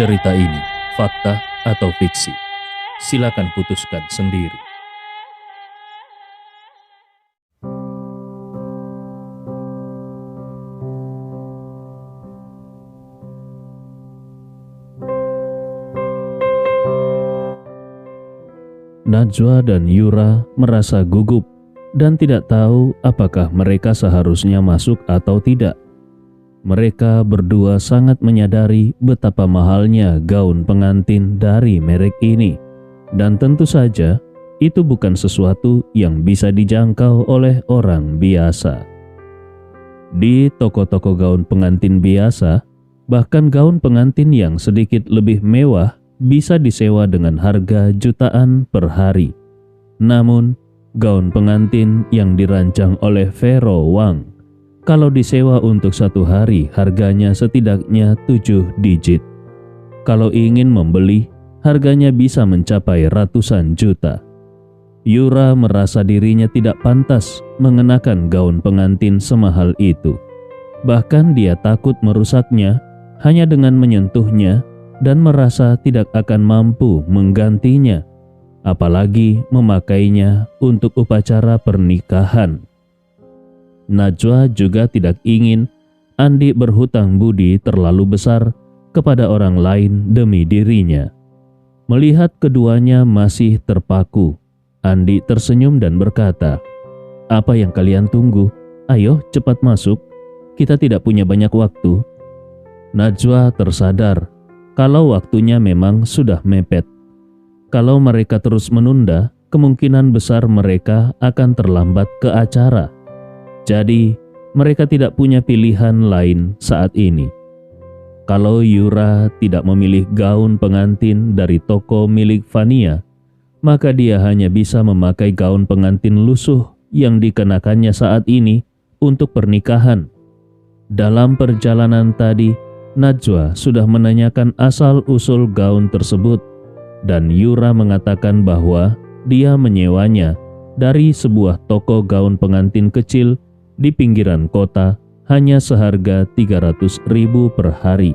Cerita ini fakta atau fiksi? Silakan putuskan sendiri. Najwa dan Yura merasa gugup dan tidak tahu apakah mereka seharusnya masuk atau tidak. Mereka berdua sangat menyadari betapa mahalnya gaun pengantin dari merek ini, dan tentu saja itu bukan sesuatu yang bisa dijangkau oleh orang biasa. Di toko-toko gaun pengantin biasa, bahkan gaun pengantin yang sedikit lebih mewah bisa disewa dengan harga jutaan per hari. Namun, gaun pengantin yang dirancang oleh Vero Wang, kalau disewa untuk satu hari harganya setidaknya 7 digit. Kalau ingin membeli, harganya bisa mencapai ratusan juta. Yura merasa dirinya tidak pantas mengenakan gaun pengantin semahal itu. Bahkan dia takut merusaknya hanya dengan menyentuhnya dan merasa tidak akan mampu menggantinya, apalagi memakainya untuk upacara pernikahan. Najwa juga tidak ingin Andi berhutang budi terlalu besar kepada orang lain demi dirinya. Melihat keduanya masih terpaku, Andi tersenyum dan berkata, "Apa yang kalian tunggu? Ayo cepat masuk, kita tidak punya banyak waktu." Najwa tersadar kalau waktunya memang sudah mepet. Kalau mereka terus menunda, kemungkinan besar mereka akan terlambat ke acara. Jadi, mereka tidak punya pilihan lain saat ini. Kalau Yura tidak memilih gaun pengantin dari toko milik Fania, maka dia hanya bisa memakai gaun pengantin lusuh yang dikenakannya saat ini untuk pernikahan. Dalam perjalanan tadi, Najwa sudah menanyakan asal-usul gaun tersebut, dan Yura mengatakan bahwa dia menyewanya dari sebuah toko gaun pengantin kecil di pinggiran kota hanya seharga 300.000 per hari.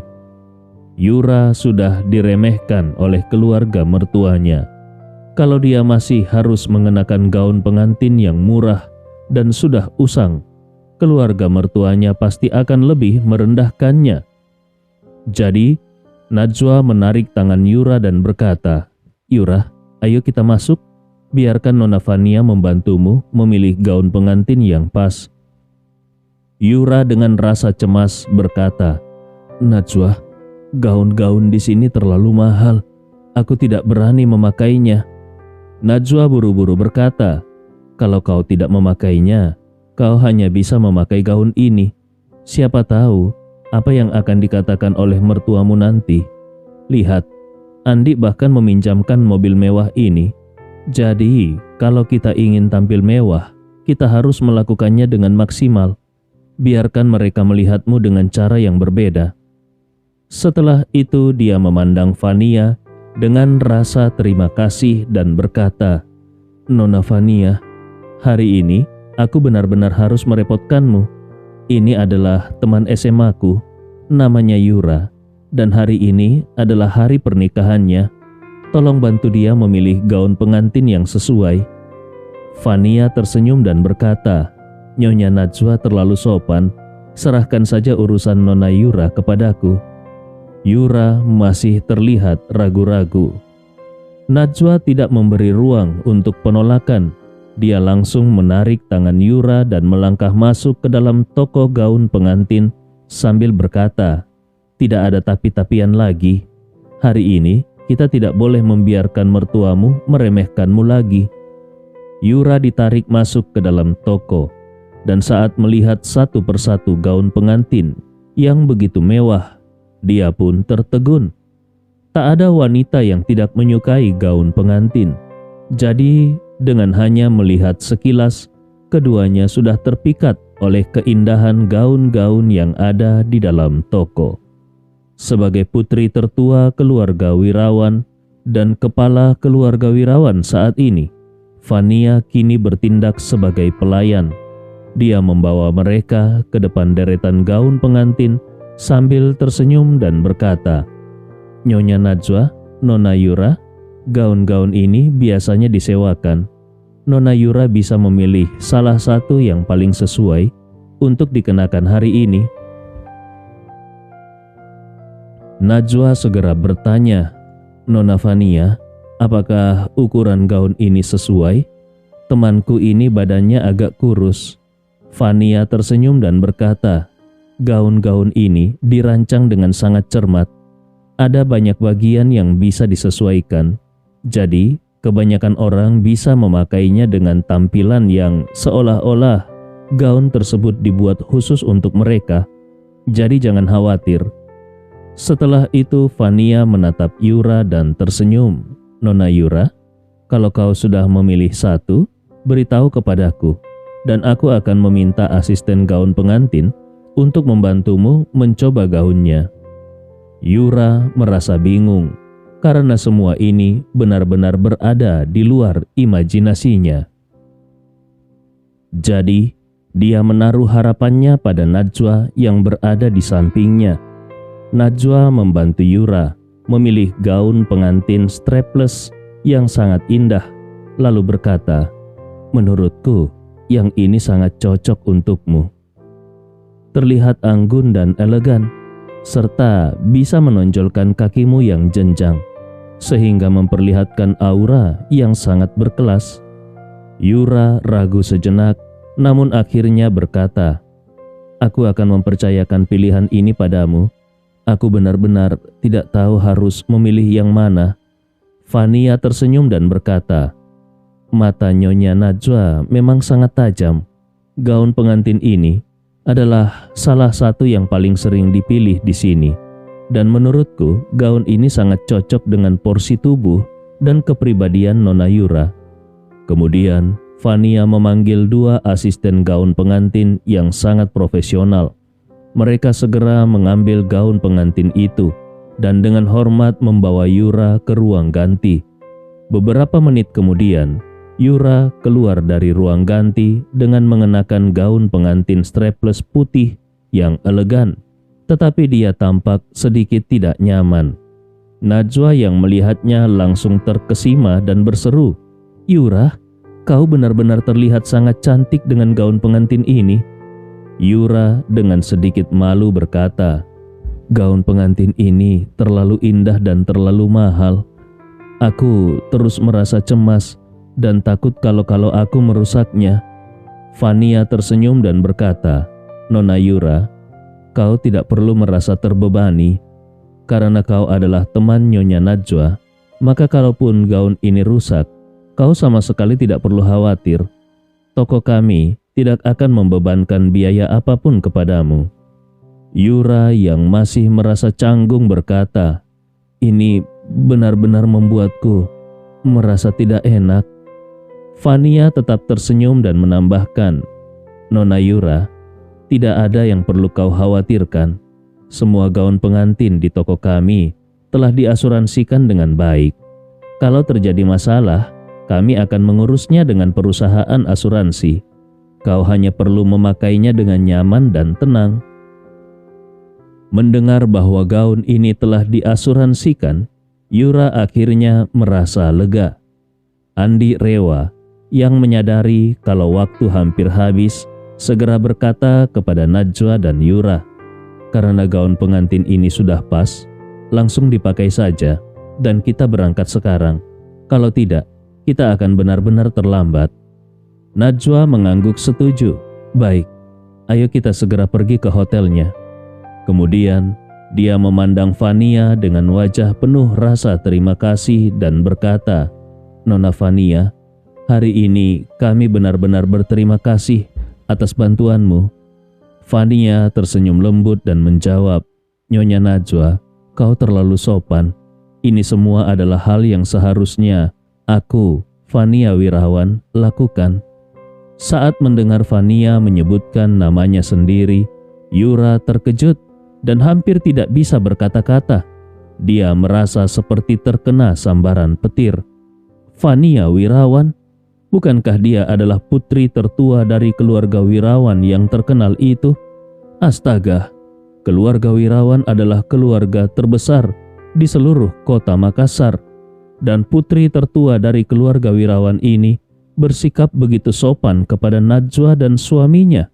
Yura sudah diremehkan oleh keluarga mertuanya. Kalau dia masih harus mengenakan gaun pengantin yang murah dan sudah usang, keluarga mertuanya pasti akan lebih merendahkannya. Jadi, Najwa menarik tangan Yura dan berkata, "Yura, ayo kita masuk. Biarkan Nona Fania membantumu memilih gaun pengantin yang pas." Yura dengan rasa cemas berkata, "Najwa, gaun-gaun di sini terlalu mahal. Aku tidak berani memakainya." Najwa buru-buru berkata, "Kalau kau tidak memakainya, kau hanya bisa memakai gaun ini. Siapa tahu apa yang akan dikatakan oleh mertuamu nanti. Lihat, Andi bahkan meminjamkan mobil mewah ini. Jadi, kalau kita ingin tampil mewah, kita harus melakukannya dengan maksimal. Biarkan mereka melihatmu dengan cara yang berbeda." Setelah itu dia memandang Fania dengan rasa terima kasih dan berkata, "Nona Fania, hari ini aku benar-benar harus merepotkanmu. Ini adalah teman SMA-ku, namanya Yura, dan hari ini adalah hari pernikahannya. Tolong bantu dia memilih gaun pengantin yang sesuai." Fania tersenyum dan berkata, "Nyonya Najwa terlalu sopan, serahkan saja urusan Nona Yura kepadaku." Yura masih terlihat ragu-ragu. Najwa tidak memberi ruang untuk penolakan. Dia langsung menarik tangan Yura dan melangkah masuk ke dalam toko gaun pengantin sambil berkata, "Tidak ada tapi-tapian lagi. Hari ini kita tidak boleh membiarkan mertuamu meremehkanmu lagi." Yura ditarik masuk ke dalam toko, dan saat melihat satu persatu gaun pengantin yang begitu mewah, dia pun tertegun. Tak ada wanita yang tidak menyukai gaun pengantin. Jadi, dengan hanya melihat sekilas, keduanya sudah terpikat oleh keindahan gaun-gaun yang ada di dalam toko. Sebagai putri tertua keluarga Wirawan dan kepala keluarga Wirawan saat ini, Fania kini bertindak sebagai pelayan. Dia membawa mereka ke depan deretan gaun pengantin sambil tersenyum dan berkata, Nyonya Najwa, Nona Yura, gaun-gaun ini biasanya disewakan. Nona Yura bisa memilih salah satu yang paling sesuai untuk dikenakan hari ini. Najwa segera bertanya, Nona Fania, apakah ukuran gaun ini sesuai? Temanku ini badannya agak kurus. Fania tersenyum dan berkata, gaun-gaun ini dirancang dengan sangat cermat. Ada banyak bagian yang bisa disesuaikan. Jadi, kebanyakan orang bisa memakainya dengan tampilan yang seolah-olah gaun tersebut dibuat khusus untuk mereka. Jadi jangan khawatir. Setelah itu Fania menatap Yura dan tersenyum. Nona Yura, kalau kau sudah memilih satu, beritahu kepadaku, dan aku akan meminta asisten gaun pengantin untuk membantumu mencoba gaunnya. Yura merasa bingung karena semua ini benar-benar berada di luar imajinasinya. Jadi, dia menaruh harapannya pada Najwa yang berada di sampingnya. Najwa membantu Yura memilih gaun pengantin strapless yang sangat indah, lalu berkata, menurutku, yang ini sangat cocok untukmu. Terlihat anggun dan elegan, serta bisa menonjolkan kakimu yang jenjang, sehingga memperlihatkan aura yang sangat berkelas. Yura ragu sejenak, namun akhirnya berkata, aku akan mempercayakan pilihan ini padamu. Aku benar-benar tidak tahu harus memilih yang mana. Fania tersenyum dan berkata, mata Nyonya Najwa memang sangat tajam. Gaun pengantin ini adalah salah satu yang paling sering dipilih di sini. Dan menurutku, gaun ini sangat cocok dengan porsi tubuh dan kepribadian Nona Yura. Kemudian, Fania memanggil dua asisten gaun pengantin yang sangat profesional. Mereka segera mengambil gaun pengantin itu dan dengan hormat membawa Yura ke ruang ganti. Beberapa menit kemudian, Yura keluar dari ruang ganti dengan mengenakan gaun pengantin strapless putih yang elegan, tetapi dia tampak sedikit tidak nyaman. Najwa yang melihatnya langsung terkesima dan berseru, Yura, kau benar-benar terlihat sangat cantik dengan gaun pengantin ini. Yura dengan sedikit malu berkata, gaun pengantin ini terlalu indah dan terlalu mahal. Aku terus merasa cemas dan takut kalau aku merusaknya. Fania tersenyum dan berkata, Nona Yura, kau tidak perlu merasa terbebani. Karena kau adalah teman Nyonya Najwa, maka kalaupun gaun ini rusak, kau sama sekali tidak perlu khawatir. Toko kami tidak akan membebankan biaya apapun kepadamu. Yura yang masih merasa canggung berkata, ini benar-benar membuatku merasa tidak enak. Fania tetap tersenyum dan menambahkan, Nona Yura, tidak ada yang perlu kau khawatirkan. Semua gaun pengantin di toko kami telah diasuransikan dengan baik. Kalau terjadi masalah, kami akan mengurusnya dengan perusahaan asuransi. Kau hanya perlu memakainya dengan nyaman dan tenang. Mendengar bahwa gaun ini telah diasuransikan, Yura akhirnya merasa lega. Andi Rewa yang menyadari kalau waktu hampir habis, segera berkata kepada Najwa dan Yura, karena gaun pengantin ini sudah pas, langsung dipakai saja dan kita berangkat sekarang. Kalau tidak, kita akan benar-benar terlambat. Najwa mengangguk setuju. Baik, ayo kita segera pergi ke hotelnya. Kemudian, dia memandang Fania dengan wajah penuh rasa terima kasih dan berkata, Nona Fania, hari ini kami benar-benar berterima kasih atas bantuanmu. Fania tersenyum lembut dan menjawab, Nyonya Najwa, kau terlalu sopan. Ini semua adalah hal yang seharusnya aku, Fania Wirawan, lakukan. Saat mendengar Fania menyebutkan namanya sendiri, Yura terkejut dan hampir tidak bisa berkata-kata. Dia merasa seperti terkena sambaran petir. Fania Wirawan? Bukankah dia adalah putri tertua dari keluarga Wirawan yang terkenal itu? Astaga, keluarga Wirawan adalah keluarga terbesar di seluruh kota Makassar, dan putri tertua dari keluarga wirawan ini bersikap begitu sopan kepada Najwa dan suaminya.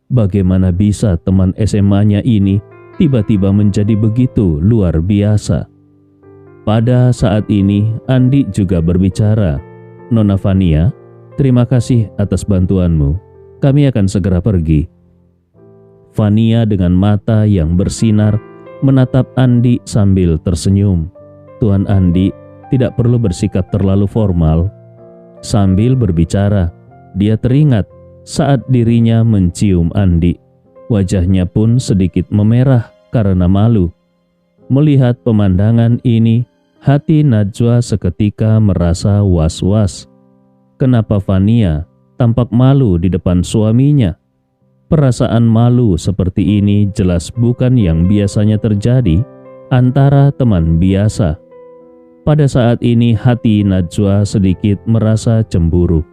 Bagaimana bisa teman SMA-nya ini tiba-tiba menjadi begitu luar biasa? Pada saat ini Andi juga berbicara. "Nona Fania, terima kasih atas bantuanmu. Kami akan segera pergi." Fania dengan mata yang bersinar menatap Andi sambil tersenyum. "Tuan Andi tidak perlu bersikap terlalu formal." Sambil berbicara, dia teringat saat dirinya mencium Andi. Wajahnya pun sedikit memerah karena malu. Melihat pemandangan ini, hati Najwa seketika merasa was-was. Kenapa Fania tampak malu di depan suaminya? Perasaan malu seperti ini jelas bukan yang biasanya terjadi antara teman biasa. Pada saat ini hati Najwa sedikit merasa cemburu.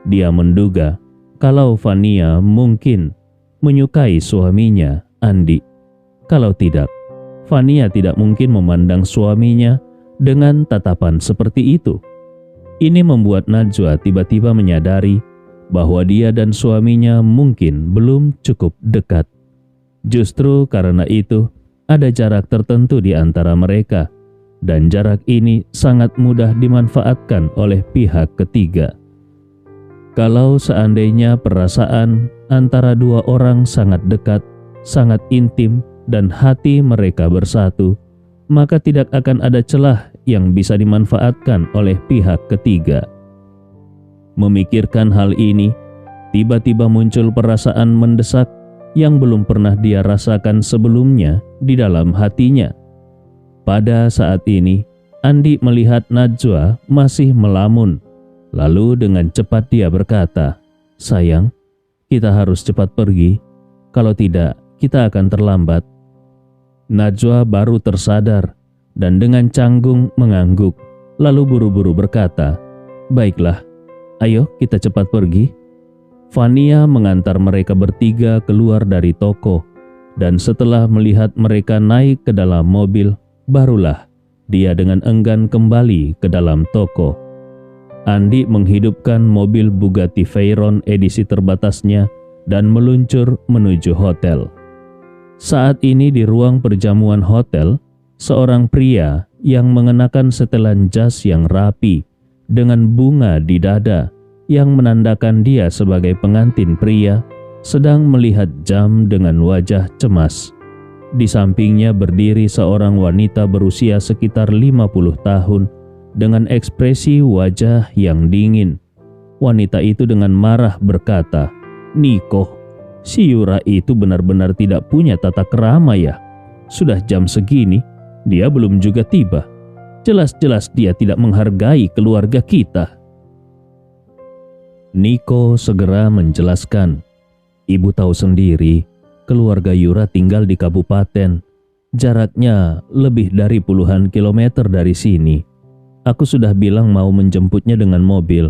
Dia menduga kalau Fania mungkin menyukai suaminya, Andi. Kalau tidak, Fania tidak mungkin memandang suaminya dengan tatapan seperti itu. Ini membuat Najwa tiba-tiba menyadari bahwa dia dan suaminya mungkin belum cukup dekat. Justru karena itu, ada jarak tertentu di antara mereka, dan jarak ini sangat mudah dimanfaatkan oleh pihak ketiga. Kalau seandainya perasaan antara dua orang sangat dekat, sangat intim, dan hati mereka bersatu, maka tidak akan ada celah yang bisa dimanfaatkan oleh pihak ketiga. Memikirkan hal ini, tiba-tiba muncul perasaan mendesak yang belum pernah dia rasakan sebelumnya di dalam hatinya. Pada saat ini, Andi melihat Najwa masih melamun. Lalu dengan cepat dia berkata, "Sayang, kita harus cepat pergi. Kalau tidak, kita akan terlambat." Najwa baru tersadar dan dengan canggung mengangguk. Lalu buru-buru berkata, "Baiklah, ayo kita cepat pergi." Fania mengantar mereka bertiga keluar dari toko, dan setelah melihat mereka naik ke dalam mobil, barulah dia dengan enggan kembali ke dalam toko. Andi menghidupkan mobil Bugatti Veyron edisi terbatasnya dan meluncur menuju hotel. Saat ini di ruang perjamuan hotel, seorang pria yang mengenakan setelan jas yang rapi dengan bunga di dada yang menandakan dia sebagai pengantin pria sedang melihat jam dengan wajah cemas. Di sampingnya berdiri seorang wanita berusia sekitar 50 tahun dengan ekspresi wajah yang dingin. Wanita itu dengan marah berkata, "Niko, si Yura itu benar-benar tidak punya tata krama ya. Sudah jam segini, dia belum juga tiba. Jelas-jelas dia tidak menghargai keluarga kita." Niko segera menjelaskan, "Ibu tahu sendiri, keluarga Yura tinggal di kabupaten. Jaraknya lebih dari puluhan kilometer dari sini. Aku sudah bilang mau menjemputnya dengan mobil,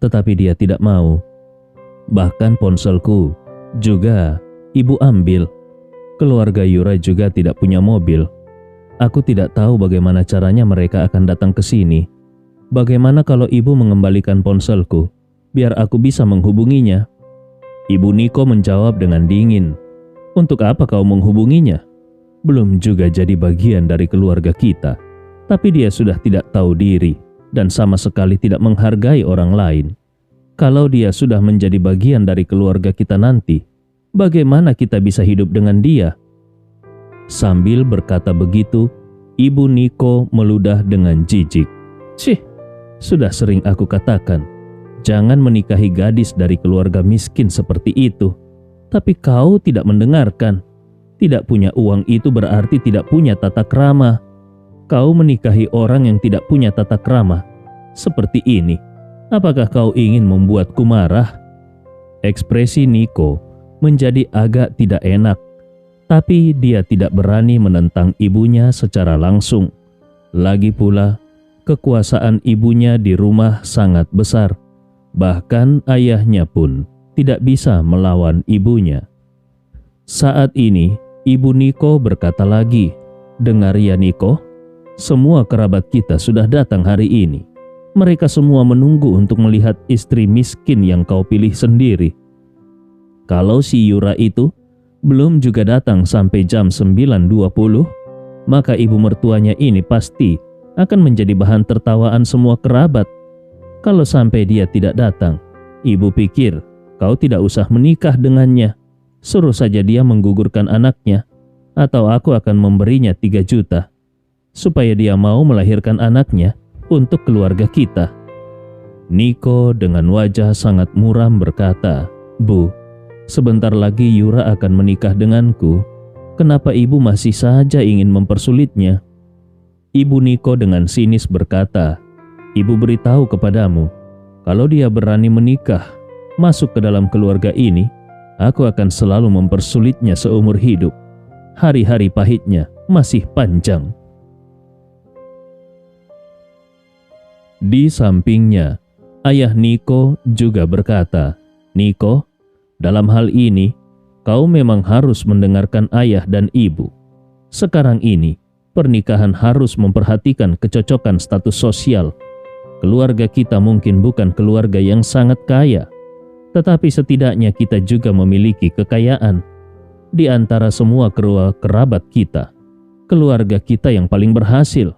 tetapi dia tidak mau. Bahkan ponselku juga ibu ambil. Keluarga Yura juga tidak punya mobil. Aku tidak tahu bagaimana caranya mereka akan datang ke sini. Bagaimana kalau ibu mengembalikan ponselku, biar aku bisa menghubunginya?" Ibu Niko menjawab dengan dingin, "Untuk apa kau menghubunginya? Belum juga jadi bagian dari keluarga kita." Tapi dia sudah tidak tahu diri dan sama sekali tidak menghargai orang lain. Kalau dia sudah menjadi bagian dari keluarga kita nanti, bagaimana kita bisa hidup dengan dia? Sambil berkata begitu, Ibu Niko meludah dengan jijik. "Cih, sudah sering aku katakan, jangan menikahi gadis dari keluarga miskin seperti itu. Tapi kau tidak mendengarkan. Tidak punya uang itu berarti tidak punya tata krama. Kau menikahi orang yang tidak punya tata krama seperti ini. Apakah kau ingin membuatku marah?" Ekspresi Niko menjadi agak tidak enak, tapi dia tidak berani menentang ibunya secara langsung. Lagi pula, kekuasaan ibunya di rumah sangat besar. Bahkan ayahnya pun tidak bisa melawan ibunya. Saat ini, Ibu Niko berkata lagi, "Dengar ya Niko, Semua kerabat kita sudah datang hari ini. Mereka semua menunggu untuk melihat istri miskin yang kau pilih sendiri. Kalau si Yura itu belum juga datang sampai jam 9.20, maka ibu mertuanya ini pasti akan menjadi bahan tertawaan semua kerabat. Kalau sampai dia tidak datang, ibu pikir kau tidak usah menikah dengannya. Suruh saja dia menggugurkan anaknya, atau aku akan memberinya 3 juta, supaya dia mau melahirkan anaknya untuk keluarga kita. Niko dengan wajah sangat muram berkata, "Bu, sebentar lagi Yura akan menikah denganku. Kenapa ibu masih saja ingin mempersulitnya?" Ibu Niko dengan sinis berkata, "Ibu beritahu kepadamu, kalau dia berani menikah, masuk ke dalam keluarga ini, aku akan selalu mempersulitnya seumur hidup. Hari-hari pahitnya masih panjang." Di sampingnya, ayah Niko juga berkata, "Niko, dalam hal ini, kau memang harus mendengarkan ayah dan ibu. Sekarang ini, pernikahan harus memperhatikan kecocokan status sosial. Keluarga kita mungkin bukan keluarga yang sangat kaya, tetapi setidaknya kita juga memiliki kekayaan. Di antara semua kerabat kita, keluarga kita yang paling berhasil.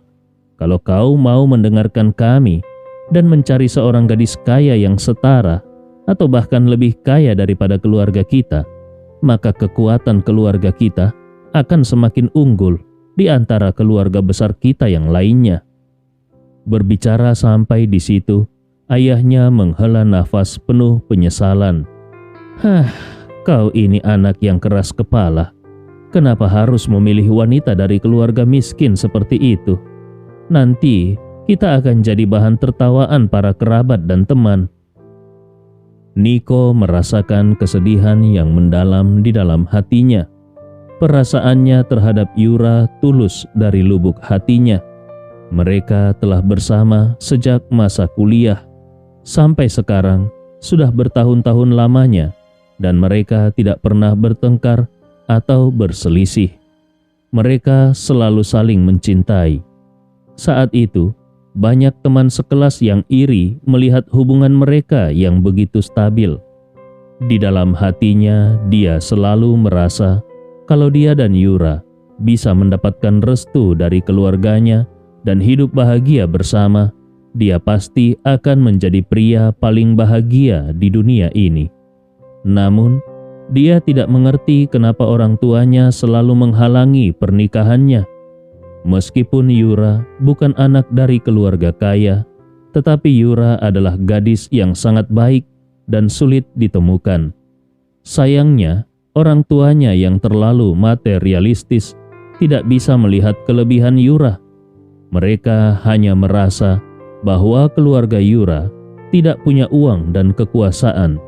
Kalau kau mau mendengarkan kami dan mencari seorang gadis kaya yang setara atau bahkan lebih kaya daripada keluarga kita, maka kekuatan keluarga kita akan semakin unggul di antara keluarga besar kita yang lainnya." Berbicara sampai di situ, ayahnya menghela nafas penuh penyesalan. Kau ini anak yang keras kepala. Kenapa harus memilih wanita dari keluarga miskin seperti itu? Nanti kita akan jadi bahan tertawaan para kerabat dan teman." Niko merasakan kesedihan yang mendalam di dalam hatinya. Perasaannya terhadap Yura tulus dari lubuk hatinya. Mereka telah bersama sejak masa kuliah. Sampai sekarang sudah bertahun-tahun lamanya dan mereka tidak pernah bertengkar atau berselisih. Mereka selalu saling mencintai. Saat itu, banyak teman sekelas yang iri melihat hubungan mereka yang begitu stabil. Di dalam hatinya, dia selalu merasa kalau dia dan Yura bisa mendapatkan restu dari keluarganya dan hidup bahagia bersama, dia pasti akan menjadi pria paling bahagia di dunia ini. Namun, dia tidak mengerti kenapa orang tuanya selalu menghalangi pernikahannya. Meskipun Yura bukan anak dari keluarga kaya, tetapi Yura adalah gadis yang sangat baik dan sulit ditemukan. Sayangnya, orang tuanya yang terlalu materialistis tidak bisa melihat kelebihan Yura. Mereka hanya merasa bahwa keluarga Yura tidak punya uang dan kekuasaan.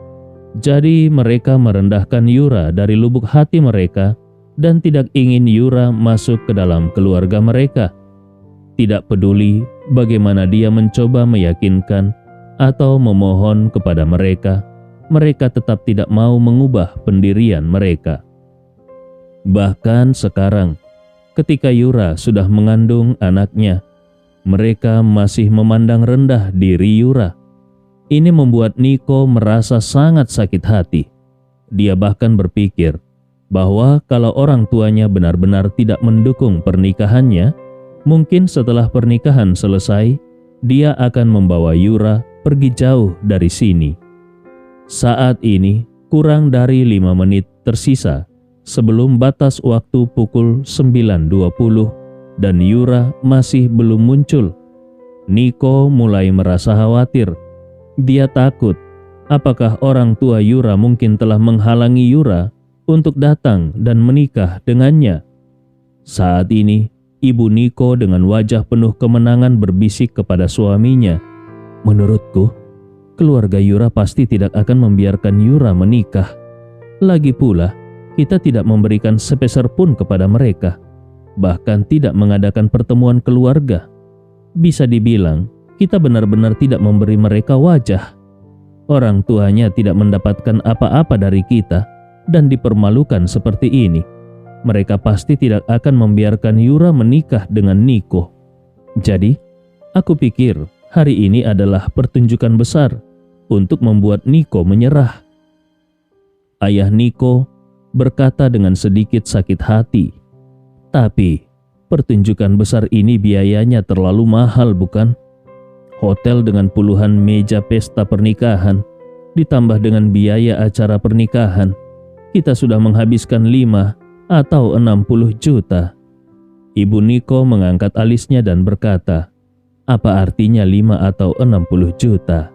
Jadi mereka merendahkan Yura dari lubuk hati mereka dan tidak ingin Yura masuk ke dalam keluarga mereka. Tidak peduli bagaimana dia mencoba meyakinkan atau memohon kepada mereka, mereka tetap tidak mau mengubah pendirian mereka. Bahkan sekarang, ketika Yura sudah mengandung anaknya, mereka masih memandang rendah diri Yura. Ini membuat Niko merasa sangat sakit hati. Dia bahkan berpikir bahwa kalau orang tuanya benar-benar tidak mendukung pernikahannya, mungkin setelah pernikahan selesai, dia akan membawa Yura pergi jauh dari sini. Saat ini, kurang dari 5 menit tersisa sebelum batas waktu pukul 9.20 dan Yura masih belum muncul. Niko mulai merasa khawatir. Dia takut apakah orang tua Yura mungkin telah menghalangi Yura untuk datang dan menikah dengannya. Saat ini, ibu Niko dengan wajah penuh kemenangan berbisik kepada suaminya, "Menurutku, keluarga Yura pasti tidak akan membiarkan Yura menikah. Lagi pula, kita tidak memberikan sepeser pun kepada mereka, bahkan tidak mengadakan pertemuan keluarga. Bisa dibilang, kita benar-benar tidak memberi mereka wajah. Orang tuanya tidak mendapatkan apa-apa dari kita dan dipermalukan seperti ini. Mereka pasti tidak akan membiarkan Yura menikah dengan Niko." Jadi, aku pikir hari ini adalah pertunjukan besar untuk membuat Niko menyerah. Ayah Niko berkata dengan sedikit sakit hati, "Tapi pertunjukan besar ini biayanya terlalu mahal, bukan? Hotel dengan puluhan meja pesta pernikahan, ditambah dengan biaya acara pernikahan, kita sudah menghabiskan 5 atau 60 juta. Ibu Niko mengangkat alisnya dan berkata, "Apa artinya 5 atau 60 juta?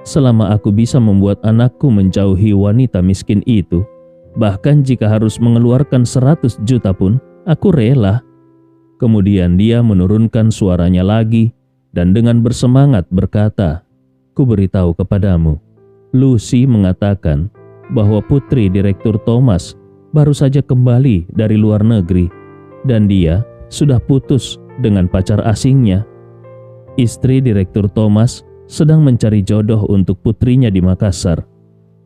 Selama aku bisa membuat anakku menjauhi wanita miskin itu, bahkan jika harus mengeluarkan 100 juta pun, aku rela." Kemudian dia menurunkan suaranya lagi dan dengan bersemangat berkata, "Ku beritahu kepadamu, Lucy mengatakan bahwa putri Direktur Thomas baru saja kembali dari luar negeri dan dia sudah putus dengan pacar asingnya. Istri Direktur Thomas sedang mencari jodoh untuk putrinya di Makassar.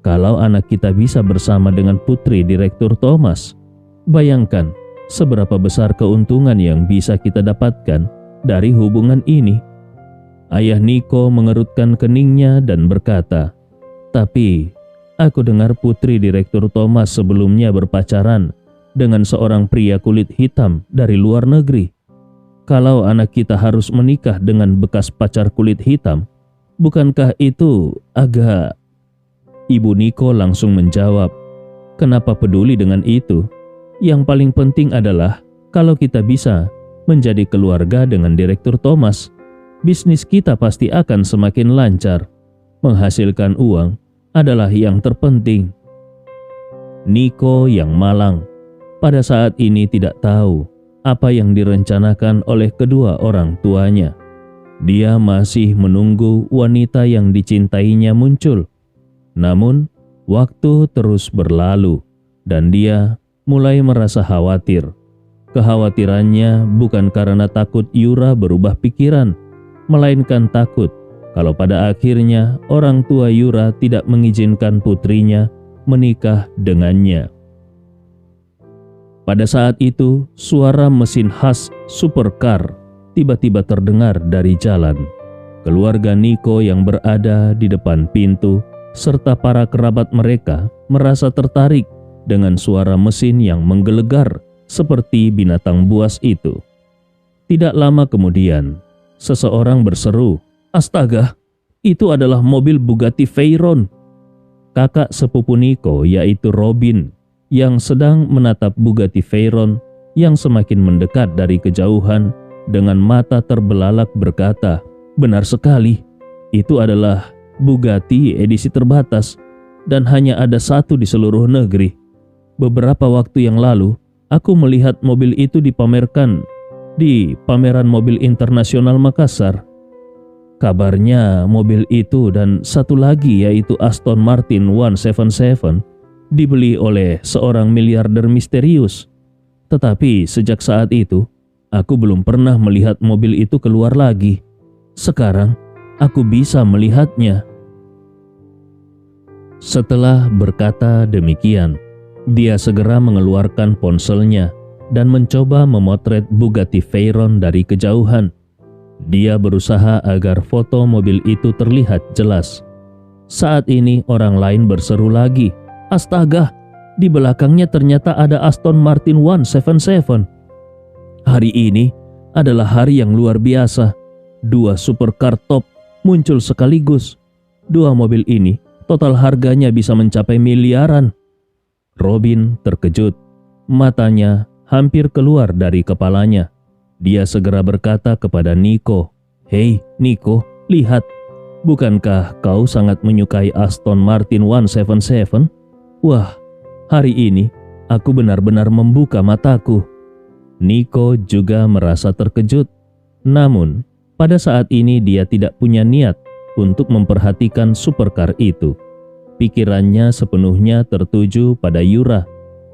Kalau anak kita bisa bersama dengan putri Direktur Thomas, bayangkan seberapa besar keuntungan yang bisa kita dapatkan dari hubungan ini." Ayah Niko mengerutkan keningnya dan berkata, "Tapi aku dengar putri Direktur Thomas sebelumnya berpacaran dengan seorang pria kulit hitam dari luar negeri. Kalau anak kita harus menikah dengan bekas pacar kulit hitam, bukankah itu agak..." Ibu Niko langsung menjawab, "Kenapa peduli dengan itu? Yang paling penting adalah kalau kita bisa menjadi keluarga dengan Direktur Thomas, bisnis kita pasti akan semakin lancar. Menghasilkan uang adalah yang terpenting." Niko yang malang pada saat ini tidak tahu apa yang direncanakan oleh kedua orang tuanya. Dia masih menunggu wanita yang dicintainya muncul. Namun, waktu terus berlalu dan dia mulai merasa khawatir. Kekhawatirannya bukan karena takut Yura berubah pikiran, melainkan takut kalau pada akhirnya orang tua Yura tidak mengizinkan putrinya menikah dengannya. Pada saat itu, suara mesin khas supercar tiba-tiba terdengar dari jalan. Keluarga Niko yang berada di depan pintu serta para kerabat mereka merasa tertarik dengan suara mesin yang menggelegar seperti binatang buas itu. Tidak lama kemudian, seseorang berseru, "Astaga, itu adalah mobil Bugatti Veyron." Kakak sepupu Niko yaitu Robin yang sedang menatap Bugatti Veyron yang semakin mendekat dari kejauhan dengan mata terbelalak berkata, "Benar sekali, itu adalah Bugatti edisi terbatas dan hanya ada satu di seluruh negeri. Beberapa waktu yang lalu, aku melihat mobil itu dipamerkan di Pameran Mobil Internasional Makassar. Kabarnya mobil itu dan satu lagi yaitu Aston Martin 177 dibeli oleh seorang miliarder misterius. Tetapi sejak saat itu, aku belum pernah melihat mobil itu keluar lagi. Sekarang, aku bisa melihatnya." Setelah berkata demikian, dia segera mengeluarkan ponselnya dan mencoba memotret Bugatti Veyron dari kejauhan. Dia berusaha agar foto mobil itu terlihat jelas. Saat ini orang lain berseru lagi, "Astaga, di belakangnya ternyata ada Aston Martin 177. Hari ini adalah hari yang luar biasa. 2 supercar top muncul sekaligus. 2 mobil ini total harganya bisa mencapai miliaran." Robin terkejut. Matanya hampir keluar dari kepalanya. Dia segera berkata kepada Niko, "Hei Niko, lihat. Bukankah kau sangat menyukai Aston Martin 177? Wah, hari ini aku benar-benar membuka mataku." Niko juga merasa terkejut. Namun, pada saat ini dia tidak punya niat untuk memperhatikan supercar itu. Pikirannya sepenuhnya tertuju pada Yura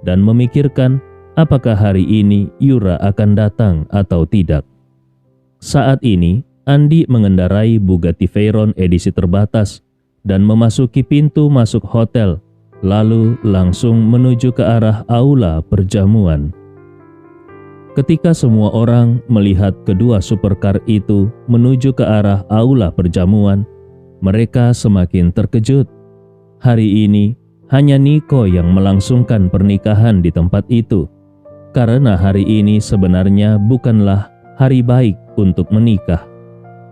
dan memikirkan apakah hari ini Yura akan datang atau tidak. Saat ini, Andi mengendarai Bugatti Veyron edisi terbatas dan memasuki pintu masuk hotel, lalu langsung menuju ke arah aula perjamuan. Ketika semua orang melihat kedua supercar itu menuju ke arah aula perjamuan, mereka semakin terkejut. Hari ini hanya Niko yang melangsungkan pernikahan di tempat itu, karena hari ini sebenarnya bukanlah hari baik untuk menikah.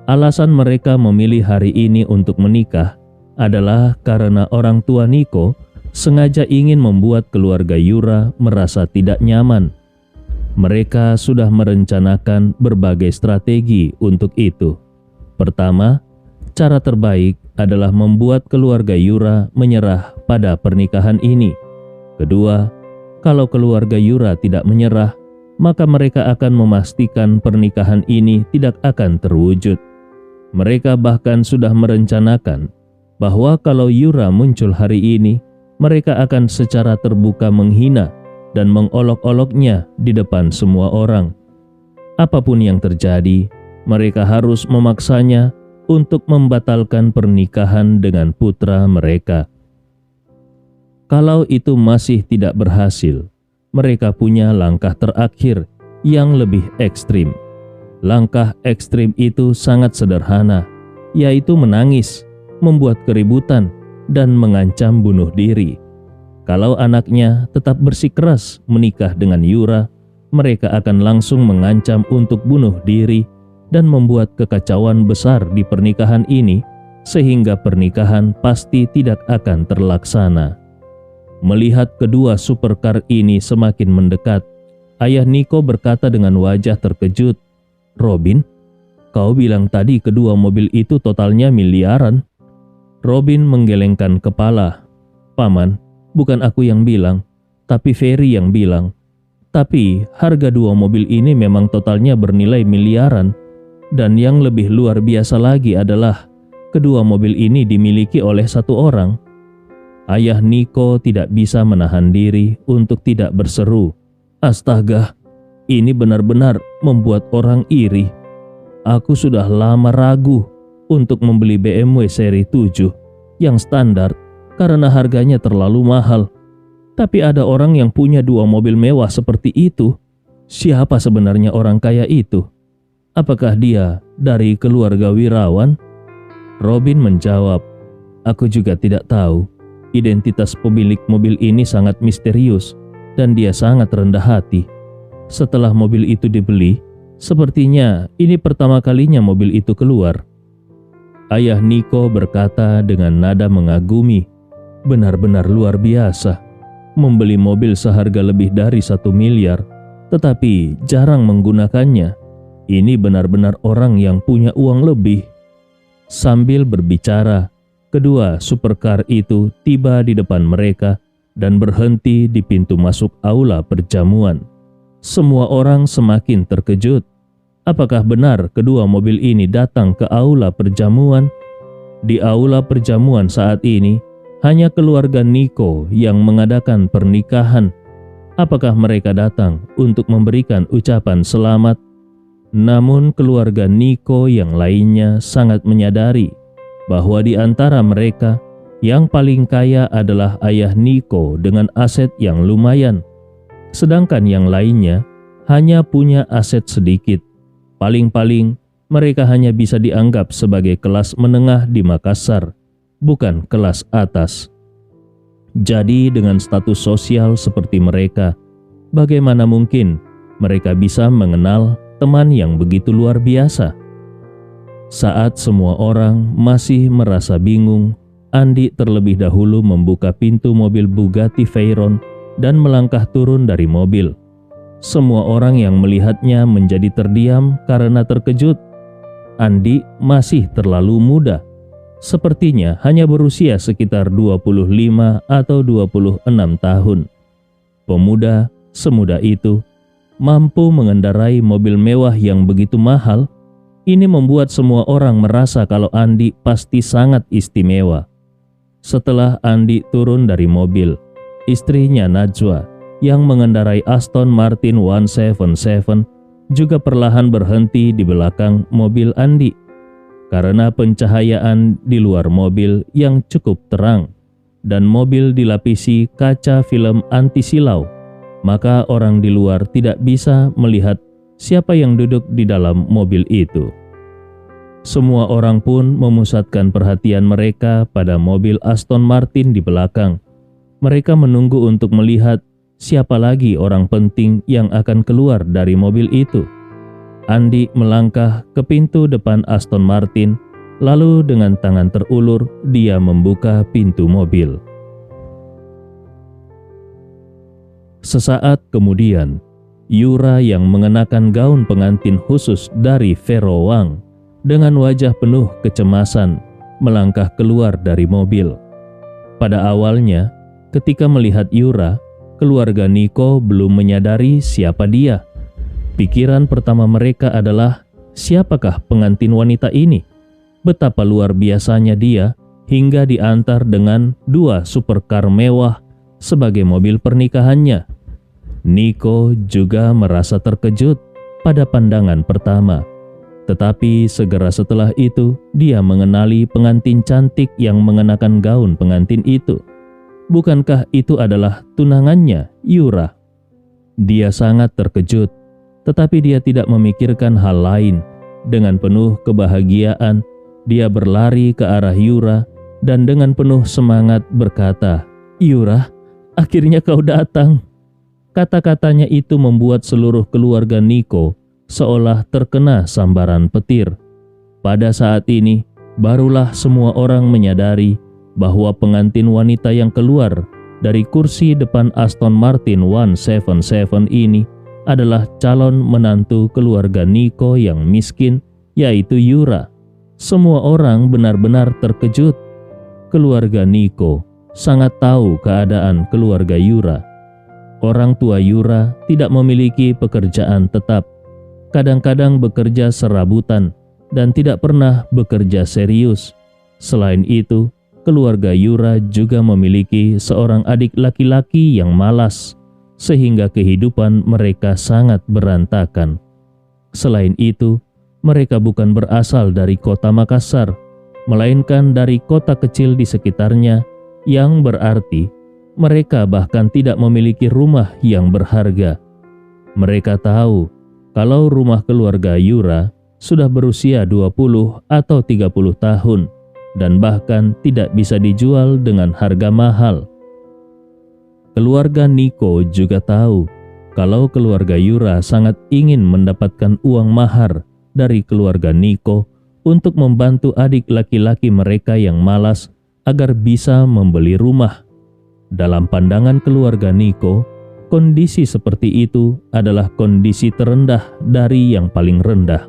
Alasan mereka memilih hari ini untuk menikah adalah karena orang tua Niko sengaja ingin membuat keluarga Yura merasa tidak nyaman. Mereka sudah merencanakan berbagai strategi untuk itu. Pertama, cara terbaik adalah membuat keluarga Yura menyerah pada pernikahan ini. Kedua, kalau keluarga Yura tidak menyerah, maka mereka akan memastikan pernikahan ini tidak akan terwujud. Mereka bahkan sudah merencanakan bahwa kalau Yura muncul hari ini, mereka akan secara terbuka menghina dan mengolok-oloknya di depan semua orang. Apapun yang terjadi, mereka harus memaksanya untuk membatalkan pernikahan dengan putra mereka. Kalau itu masih tidak berhasil, mereka punya langkah terakhir yang lebih ekstrim. Langkah ekstrim itu sangat sederhana, yaitu menangis, membuat keributan, dan mengancam bunuh diri. Kalau anaknya tetap bersikeras menikah dengan Yura, mereka akan langsung mengancam untuk bunuh diri dan membuat kekacauan besar di pernikahan ini, sehingga pernikahan pasti tidak akan terlaksana. Melihat kedua supercar ini semakin mendekat, ayah Niko berkata dengan wajah terkejut, "Robin, kau bilang tadi kedua mobil itu totalnya miliaran." Robin menggelengkan kepala. "Paman, bukan aku yang bilang, tapi Ferry yang bilang. Tapi harga dua mobil ini memang totalnya bernilai miliaran. Dan yang lebih luar biasa lagi adalah kedua mobil ini dimiliki oleh satu orang." Ayah Niko tidak bisa menahan diri untuk tidak berseru, "Astaga, ini benar-benar membuat orang iri. Aku sudah lama ragu untuk membeli BMW seri 7 yang standar karena harganya terlalu mahal. Tapi ada orang yang punya dua mobil mewah seperti itu. Siapa sebenarnya orang kaya itu? Apakah dia dari keluarga wirawan?" Robin menjawab, "Aku juga tidak tahu. Identitas pemilik mobil ini sangat misterius dan dia sangat rendah hati. Setelah mobil itu dibeli, sepertinya ini pertama kalinya mobil itu keluar." Ayah Niko berkata dengan nada mengagumi, "Benar-benar luar biasa. Membeli mobil seharga lebih dari 1 miliar, tetapi jarang menggunakannya. Ini benar-benar orang yang punya uang lebih." Sambil berbicara, kedua supercar itu tiba di depan mereka dan berhenti di pintu masuk aula perjamuan. Semua orang semakin terkejut. Apakah benar kedua mobil ini datang ke aula perjamuan? Di aula perjamuan saat ini, hanya keluarga Niko yang mengadakan pernikahan. Apakah mereka datang untuk memberikan ucapan selamat? Namun keluarga Niko yang lainnya sangat menyadari bahwa di antara mereka, yang paling kaya adalah ayah Niko dengan aset yang lumayan. Sedangkan yang lainnya hanya punya aset sedikit. Paling-paling mereka hanya bisa dianggap sebagai kelas menengah di Makassar, bukan kelas atas. Jadi dengan status sosial seperti mereka, bagaimana mungkin mereka bisa mengenal teman yang begitu luar biasa? Saat semua orang masih merasa bingung, Andi terlebih dahulu membuka pintu mobil Bugatti Veyron dan melangkah turun dari mobil. Semua orang yang melihatnya menjadi terdiam karena terkejut. Andi masih terlalu muda. Sepertinya hanya berusia sekitar 25 atau 26 tahun. Pemuda semuda itu mampu mengendarai mobil mewah yang begitu mahal. Ini membuat semua orang merasa kalau Andi pasti sangat istimewa. Setelah Andi turun dari mobil, istrinya Najwa yang mengendarai Aston Martin 177 juga perlahan berhenti di belakang mobil Andi. Karena pencahayaan di luar mobil yang cukup terang dan mobil dilapisi kaca film anti silau, maka orang di luar tidak bisa melihat siapa yang duduk di dalam mobil itu. Semua orang pun memusatkan perhatian mereka pada mobil Aston Martin di belakang. Mereka menunggu untuk melihat siapa lagi orang penting yang akan keluar dari mobil itu. Andy melangkah ke pintu depan Aston Martin, lalu dengan tangan terulur dia membuka pintu mobil. Sesaat kemudian, Yura yang mengenakan gaun pengantin khusus dari Vero Wang dengan wajah penuh kecemasan melangkah keluar dari mobil. Pada awalnya, ketika melihat Yura, keluarga Nico belum menyadari siapa dia. Pikiran pertama mereka adalah, siapakah pengantin wanita ini? Betapa luar biasanya dia hingga diantar dengan 2 supercar mewah sebagai mobil pernikahannya. Nico juga merasa terkejut pada pandangan pertama. Tetapi segera setelah itu, dia mengenali pengantin cantik yang mengenakan gaun pengantin itu. Bukankah itu adalah tunangannya, Yura? Dia sangat terkejut, tetapi dia tidak memikirkan hal lain. Dengan penuh kebahagiaan, dia berlari ke arah Yura dan dengan penuh semangat berkata, "Yura, akhirnya kau datang." Kata-katanya itu membuat seluruh keluarga Nico seolah terkena sambaran petir. Pada saat ini, barulah semua orang menyadari bahwa pengantin wanita yang keluar dari kursi depan Aston Martin 177 ini adalah calon menantu keluarga Nico yang miskin, yaitu Yura. Semua orang benar-benar terkejut. Keluarga Nico sangat tahu keadaan keluarga Yura. Orang tua Yura tidak memiliki pekerjaan tetap. Kadang-kadang bekerja serabutan dan tidak pernah bekerja serius. Selain itu, keluarga Yura juga memiliki seorang adik laki-laki yang malas, sehingga kehidupan mereka sangat berantakan. Selain itu, mereka bukan berasal dari kota Makassar, melainkan dari kota kecil di sekitarnya, yang berarti mereka bahkan tidak memiliki rumah yang berharga. Mereka tahu kalau rumah keluarga Yura sudah berusia 20 atau 30 tahun dan bahkan tidak bisa dijual dengan harga mahal. Keluarga Nico juga tahu kalau keluarga Yura sangat ingin mendapatkan uang mahar dari keluarga Nico untuk membantu adik laki-laki mereka yang malas agar bisa membeli rumah. Dalam pandangan keluarga Nico, kondisi seperti itu adalah kondisi terendah dari yang paling rendah.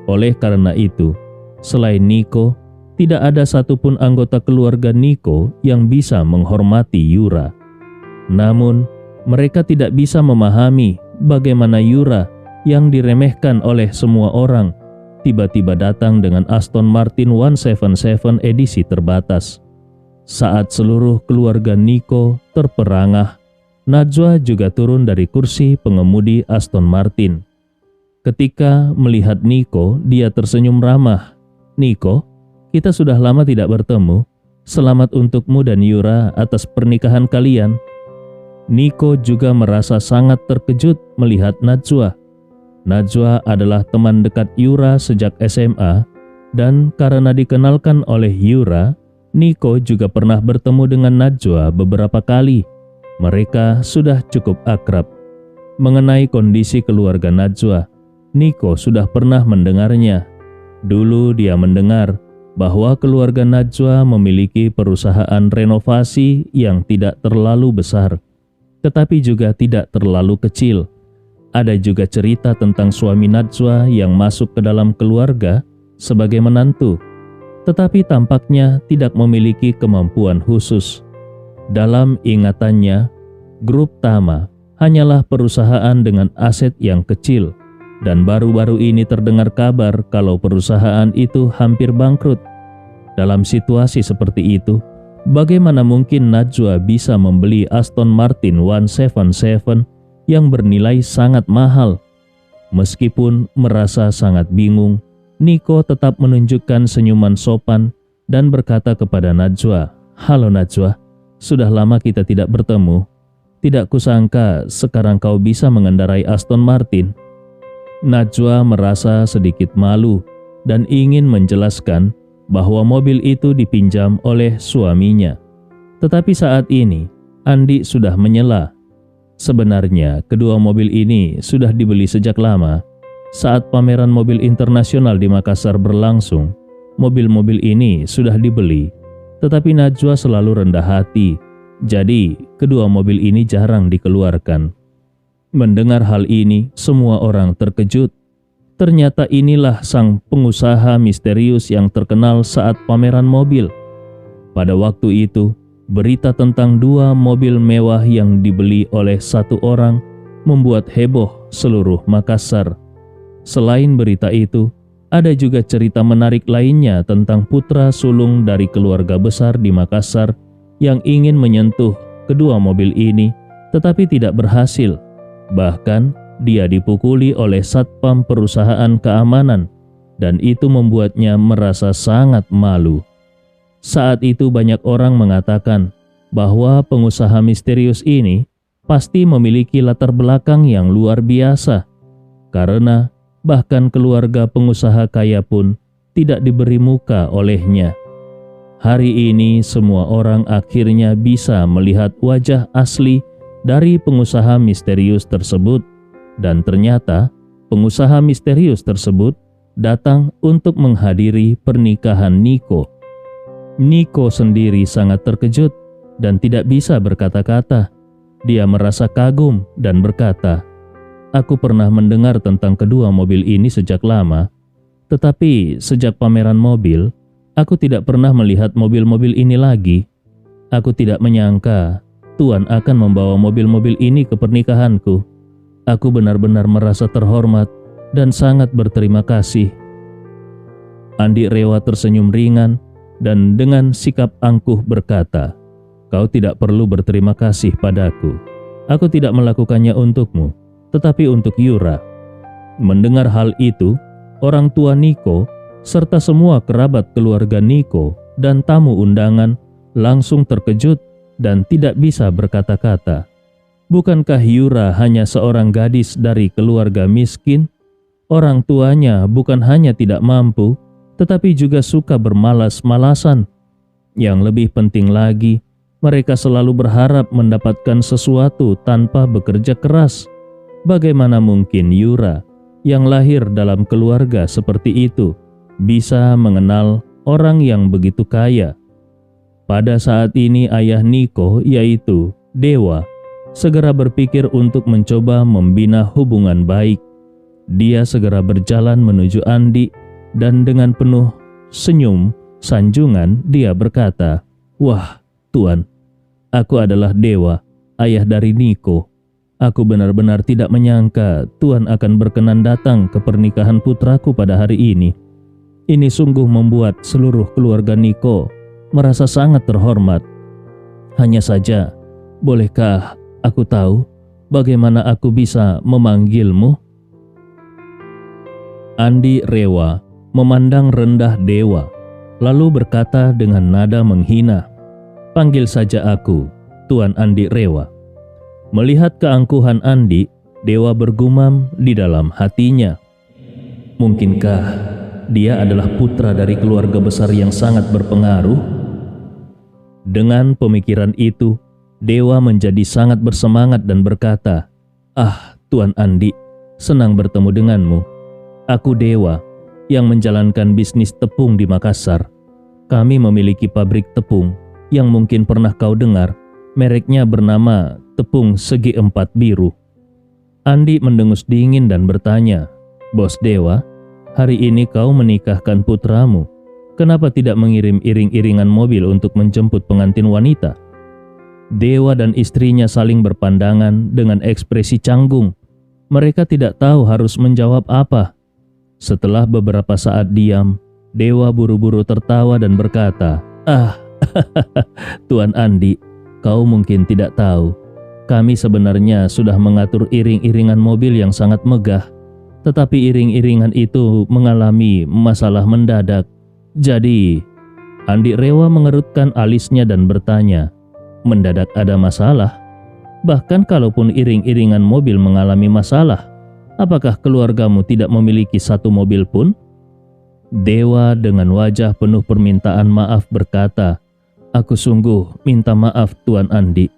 Oleh karena itu, selain Nico, tidak ada satupun anggota keluarga Nico yang bisa menghormati Yura. Namun, mereka tidak bisa memahami bagaimana Yura yang diremehkan oleh semua orang tiba-tiba datang dengan Aston Martin 177 edisi terbatas. Saat seluruh keluarga Nico terperangah, Najwa juga turun dari kursi pengemudi Aston Martin. Ketika melihat Nico, dia tersenyum ramah. "Nico, kita sudah lama tidak bertemu. Selamat untukmu dan Yura atas pernikahan kalian." Nico juga merasa sangat terkejut melihat Najwa. Najwa adalah teman dekat Yura sejak SMA, dan karena dikenalkan oleh Yura, Nico juga pernah bertemu dengan Najwa beberapa kali. Mereka sudah cukup akrab. Mengenai kondisi keluarga Najwa, Nico sudah pernah mendengarnya. Dulu dia mendengar bahwa keluarga Najwa memiliki perusahaan renovasi yang tidak terlalu besar, tetapi juga tidak terlalu kecil. Ada juga cerita tentang suami Najwa yang masuk ke dalam keluarga sebagai menantu, tetapi tampaknya tidak memiliki kemampuan khusus. Dalam ingatannya, Grup Tama hanyalah perusahaan dengan aset yang kecil, dan baru-baru ini terdengar kabar kalau perusahaan itu hampir bangkrut. Dalam situasi seperti itu, bagaimana mungkin Najwa bisa membeli Aston Martin 177 yang bernilai sangat mahal? Meskipun merasa sangat bingung, Nico tetap menunjukkan senyuman sopan dan berkata kepada Najwa, "Halo Najwa, sudah lama kita tidak bertemu. Tidak kusangka sekarang kau bisa mengendarai Aston Martin." Najwa merasa sedikit malu dan ingin menjelaskan bahwa mobil itu dipinjam oleh suaminya. Tetapi saat ini Andi sudah menyela. Sebenarnya kedua mobil ini sudah dibeli sejak lama. Saat pameran mobil internasional di Makassar berlangsung, mobil-mobil ini sudah dibeli. Tetapi Najwa selalu rendah hati, jadi kedua mobil ini jarang dikeluarkan. Mendengar hal ini, semua orang terkejut. Ternyata inilah sang pengusaha misterius yang terkenal saat pameran mobil. Pada waktu itu, berita tentang dua mobil mewah yang dibeli oleh satu orang membuat heboh seluruh Makassar. Selain berita itu, ada juga cerita menarik lainnya tentang putra sulung dari keluarga besar di Makassar yang ingin menyentuh kedua mobil ini, tetapi tidak berhasil. Bahkan, dia dipukuli oleh satpam perusahaan keamanan, dan itu membuatnya merasa sangat malu. Saat itu banyak orang mengatakan bahwa pengusaha misterius ini pasti memiliki latar belakang yang luar biasa, karena bahkan keluarga pengusaha kaya pun tidak diberi muka olehnya. Hari ini semua orang akhirnya bisa melihat wajah asli dari pengusaha misterius tersebut, dan ternyata pengusaha misterius tersebut datang untuk menghadiri pernikahan Niko. Niko sendiri sangat terkejut dan tidak bisa berkata-kata. Dia merasa kagum dan berkata, "Aku pernah mendengar tentang kedua mobil ini sejak lama, tetapi sejak pameran mobil, aku tidak pernah melihat mobil-mobil ini lagi. Aku tidak menyangka Tuan akan membawa mobil-mobil ini ke pernikahanku. Aku benar-benar merasa terhormat dan sangat berterima kasih." Andi Rewa tersenyum ringan dan dengan sikap angkuh berkata, "Kau tidak perlu berterima kasih padaku. Aku tidak melakukannya untukmu, tetapi untuk Yura." Mendengar hal itu, orang tua Niko serta semua kerabat keluarga Niko dan tamu undangan langsung terkejut dan tidak bisa berkata-kata. Bukankah Yura hanya seorang gadis dari keluarga miskin? Orang tuanya bukan hanya tidak mampu, tetapi juga suka bermalas-malasan. Yang lebih penting lagi, mereka selalu berharap mendapatkan sesuatu tanpa bekerja keras. Bagaimana mungkin Yura, yang lahir dalam keluarga seperti itu, bisa mengenal orang yang begitu kaya? Pada saat ini ayah Niko, yaitu Dewa, segera berpikir untuk mencoba membina hubungan baik. Dia segera berjalan menuju Andi dan dengan penuh senyum sanjungan dia berkata, "Wah, Tuan, aku adalah Dewa, ayah dari Niko. Aku benar-benar tidak menyangka Tuan akan berkenan datang ke pernikahan putraku pada hari ini. Ini sungguh membuat seluruh keluarga Niko merasa sangat terhormat. Hanya saja, bolehkah aku tahu bagaimana aku bisa memanggilmu?" Andi Rewa memandang rendah Dewa, lalu berkata dengan nada menghina, "Panggil saja aku, Tuan Andi Rewa." Melihat keangkuhan Andi, Dewa bergumam di dalam hatinya, "Mungkinkah dia adalah putra dari keluarga besar yang sangat berpengaruh?" Dengan pemikiran itu, Dewa menjadi sangat bersemangat dan berkata, "Ah, Tuan Andi, senang bertemu denganmu. Aku Dewa yang menjalankan bisnis tepung di Makassar. Kami memiliki pabrik tepung yang mungkin pernah kau dengar. Mereknya bernama Tepung Segi Empat Biru." Andi mendengus dingin dan bertanya, "Bos Dewa, hari ini kau menikahkan putramu. Kenapa tidak mengirim iring-iringan mobil untuk menjemput pengantin wanita?" Dewa dan istrinya saling berpandangan dengan ekspresi canggung. Mereka tidak tahu harus menjawab apa. Setelah beberapa saat diam, Dewa buru-buru tertawa dan berkata, "Ah, Tuan Andi, kau mungkin tidak tahu. Kami sebenarnya sudah mengatur iring-iringan mobil yang sangat megah. Tetapi iring-iringan itu mengalami masalah mendadak. Jadi," Andi Rewa mengerutkan alisnya dan bertanya, "Mendadak ada masalah?" Bahkan kalaupun iring-iringan mobil mengalami masalah, apakah keluargamu tidak memiliki satu mobil pun?" Dewa dengan wajah penuh permintaan maaf berkata, "Aku sungguh minta maaf Tuan Andi.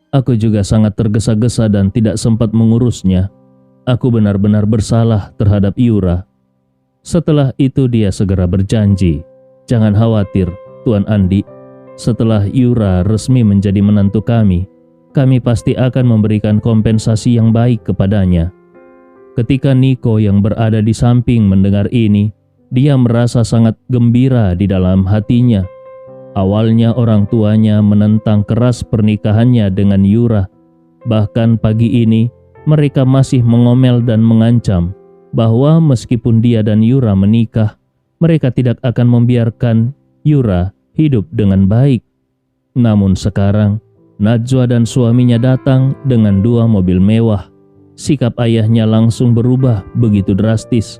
Aku juga sangat tergesa-gesa dan tidak sempat mengurusnya. Aku benar-benar bersalah terhadap Yura." Setelah itu dia segera berjanji, "Jangan khawatir Tuan Andi. Setelah Yura resmi menjadi menantu kami pasti akan memberikan kompensasi yang baik kepadanya." Ketika Niko yang berada di samping mendengar ini, dia merasa sangat gembira di dalam hatinya. Awalnya orang tuanya menentang keras pernikahannya dengan Yura. Bahkan pagi ini mereka masih mengomel dan mengancam bahwa meskipun dia dan Yura menikah, mereka tidak akan membiarkan Yura hidup dengan baik. Namun sekarang Najwa dan suaminya datang dengan 2 mobil mewah. Sikap ayahnya langsung berubah begitu drastis.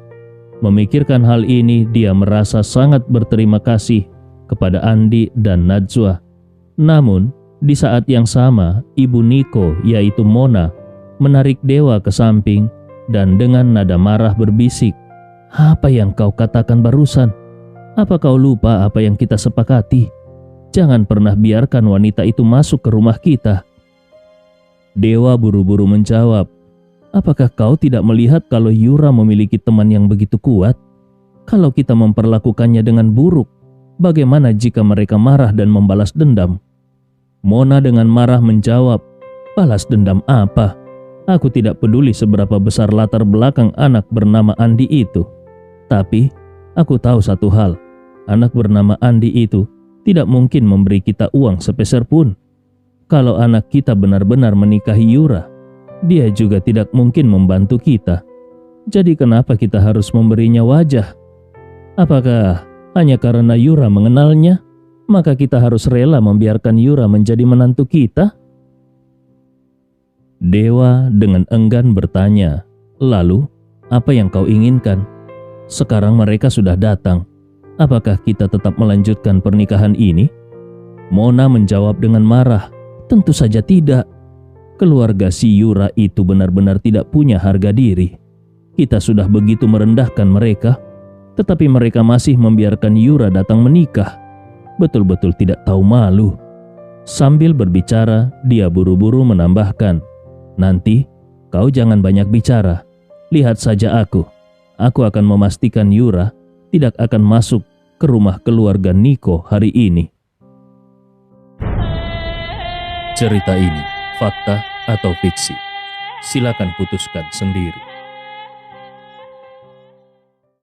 Memikirkan hal ini, dia merasa sangat berterima kasih kepada Andi dan Najwa. Namun, di saat yang sama, ibu Niko yaitu Mona menarik Dewa ke samping dan dengan nada marah berbisik, "Apa yang kau katakan barusan? Apa kau lupa apa yang kita sepakati? Jangan pernah biarkan wanita itu masuk ke rumah kita." Dewa buru-buru menjawab, "Apakah kau tidak melihat kalau Yura memiliki teman yang begitu kuat? Kalau kita memperlakukannya dengan buruk, bagaimana jika mereka marah dan membalas dendam?" Mona dengan marah menjawab, "Balas dendam apa? Aku tidak peduli seberapa besar latar belakang anak bernama Andi itu. Tapi, aku tahu satu hal. Anak bernama Andi itu tidak mungkin memberi kita uang sepeser pun. Kalau anak kita benar-benar menikahi Yura, dia juga tidak mungkin membantu kita. Jadi kenapa kita harus memberinya wajah? Apakah hanya karena Yura mengenalnya, maka kita harus rela membiarkan Yura menjadi menantu kita?" Dewa dengan enggan bertanya, "Lalu, apa yang kau inginkan? Sekarang mereka sudah datang. Apakah kita tetap melanjutkan pernikahan ini?" Mona menjawab dengan marah, "Tentu saja tidak. Keluarga si Yura itu benar-benar tidak punya harga diri. Kita sudah begitu merendahkan mereka, tetapi mereka masih membiarkan Yura datang menikah. Betul-betul tidak tahu malu." Sambil berbicara, dia buru-buru menambahkan, "Nanti kau jangan banyak bicara. Lihat saja aku. Aku akan memastikan Yura tidak akan masuk ke rumah keluarga Niko hari ini." Cerita ini fakta atau fiksi? Silakan putuskan sendiri.